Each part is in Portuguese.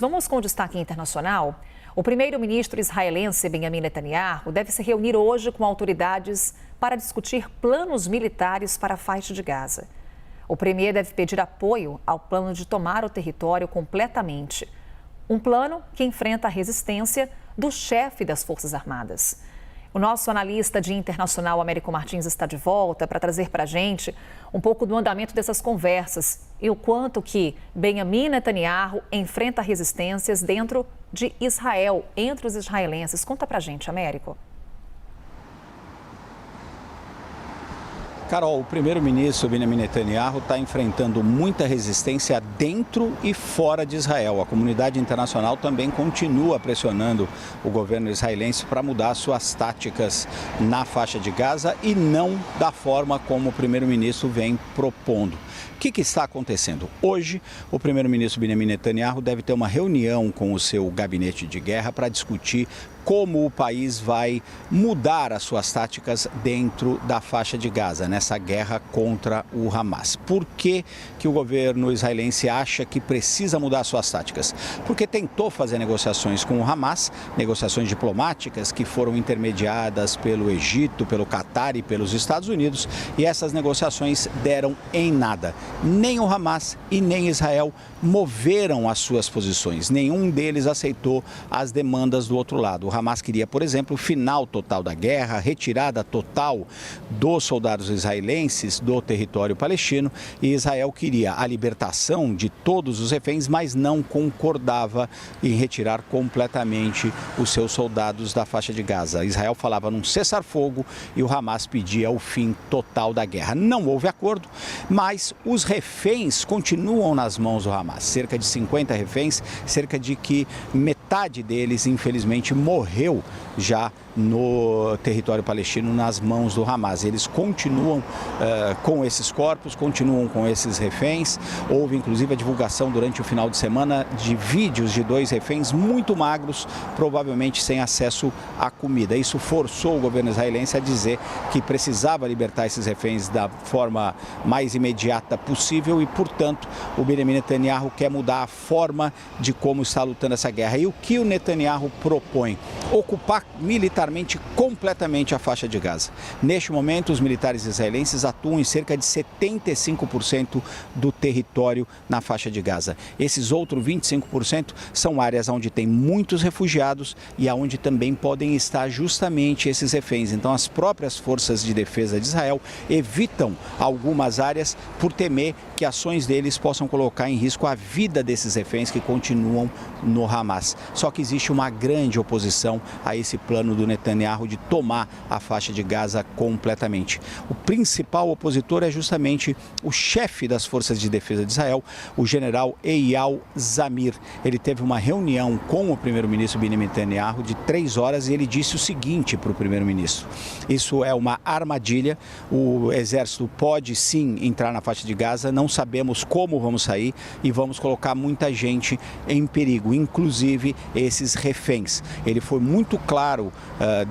Vamos com o destaque internacional. O primeiro-ministro israelense Benjamin Netanyahu deve se reunir hoje com autoridades para discutir planos militares para a faixa de Gaza. O premier deve pedir apoio ao plano de tomar o território completamente. Um plano que enfrenta a resistência do chefe das Forças Armadas. O nosso analista de internacional, Américo Martins, está de volta para trazer para a gente um pouco do andamento dessas conversas e o quanto que Benjamin Netanyahu enfrenta resistências dentro de Israel, entre os israelenses. Conta para a gente, Américo. Carol, o primeiro-ministro Benjamin Netanyahu está enfrentando muita resistência dentro e fora de Israel. A comunidade internacional também continua pressionando o governo israelense para mudar suas táticas na faixa de Gaza e não da forma como o primeiro-ministro vem propondo. O que está acontecendo? Hoje, o primeiro-ministro Benjamin Netanyahu deve ter uma reunião com o seu gabinete de guerra para discutir como o país vai mudar as suas táticas dentro da faixa de Gaza, nessa guerra contra o Hamas. Por que o governo israelense acha que precisa mudar suas táticas? Porque tentou fazer negociações com o Hamas, negociações diplomáticas que foram intermediadas pelo Egito, pelo Catar e pelos Estados Unidos, e essas negociações deram em nada. Nem o Hamas e nem Israel moveram as suas posições. Nenhum deles aceitou as demandas do outro lado. O Hamas queria, por exemplo, o final total da guerra, a retirada total dos soldados israelenses do território palestino, e Israel queria a libertação de todos os reféns, mas não concordava em retirar completamente os seus soldados da faixa de Gaza. Israel falava num cessar-fogo e o Hamas pedia o fim total da guerra. Não houve acordo, mas os reféns continuam nas mãos do Hamas. Cerca de 50 reféns, cerca de que metade deles, infelizmente, morreu já no território palestino nas mãos do Hamas. Eles continuam com esses corpos, continuam com esses reféns. Houve inclusive a divulgação durante o final de semana de vídeos de 2 reféns muito magros, provavelmente sem acesso à comida. Isso forçou o governo israelense a dizer que precisava libertar esses reféns da forma mais imediata possível e, portanto, o Benjamin Netanyahu quer mudar a forma de como está lutando essa guerra. E o que o Netanyahu propõe? Ocupar militarmente completamente a faixa de Gaza. Neste momento, os militares israelenses atuam em cerca de 75% do território na faixa de Gaza. Esses outros 25% são áreas onde tem muitos refugiados e aonde também podem estar justamente esses reféns. Então, as próprias forças de defesa de Israel evitam algumas áreas por temer que ações deles possam colocar em risco a vida desses reféns que continuam no Hamas. Só que existe uma grande oposição a esse plano do Netanyahu de tomar a faixa de Gaza completamente. O principal opositor é justamente o chefe das forças de defesa de Israel, o general Eyal Zamir. Ele teve uma reunião com o primeiro-ministro Benjamin Netanyahu de 3 horas e ele disse o seguinte para o primeiro-ministro: isso é uma armadilha, o exército pode sim entrar na faixa de Gaza, não sabemos como vamos sair e vamos colocar muita gente em perigo, inclusive esses reféns. Ele foi muito claro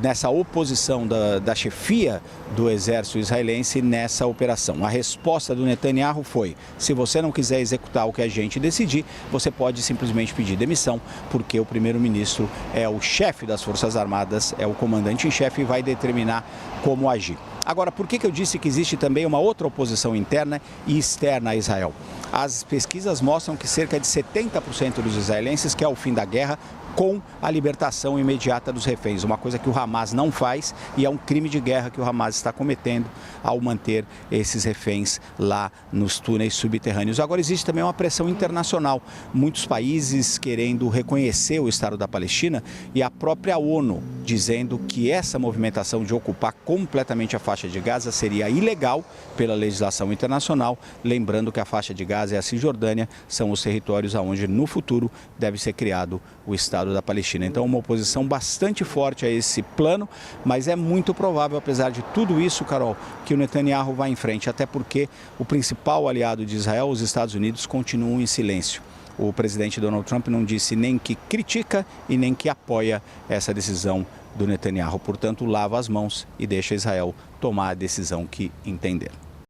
nessa oposição da chefia do exército israelense nessa operação. A resposta do Netanyahu foi: se você não quiser executar o que a gente decidir, você pode simplesmente pedir demissão, porque o primeiro-ministro é o chefe das Forças Armadas, é o comandante em chefe e vai determinar como agir. Agora, por que eu disse que existe também uma outra oposição interna e externa a Israel? As pesquisas mostram que cerca de 70% dos israelenses quer o fim da guerra com a libertação imediata dos reféns, uma coisa que o Hamas não faz e é um crime de guerra que o Hamas está cometendo ao manter esses reféns lá nos túneis subterrâneos. Agora, existe também uma pressão internacional, muitos países querendo reconhecer o Estado da Palestina e a própria ONU dizendo que essa movimentação de ocupar completamente a faixa de Gaza seria ilegal pela legislação internacional, lembrando que a faixa de Gaza e a Cisjordânia são os territórios onde no futuro deve ser criado o Estado da Palestina. Então, uma oposição bastante forte a esse plano, mas é muito provável, apesar de tudo isso, Carol, que o Netanyahu vá em frente, até porque o principal aliado de Israel, os Estados Unidos, continuam em silêncio. O presidente Donald Trump não disse nem que critica e nem que apoia essa decisão do Netanyahu. Portanto, lava as mãos e deixa Israel tomar a decisão que entender.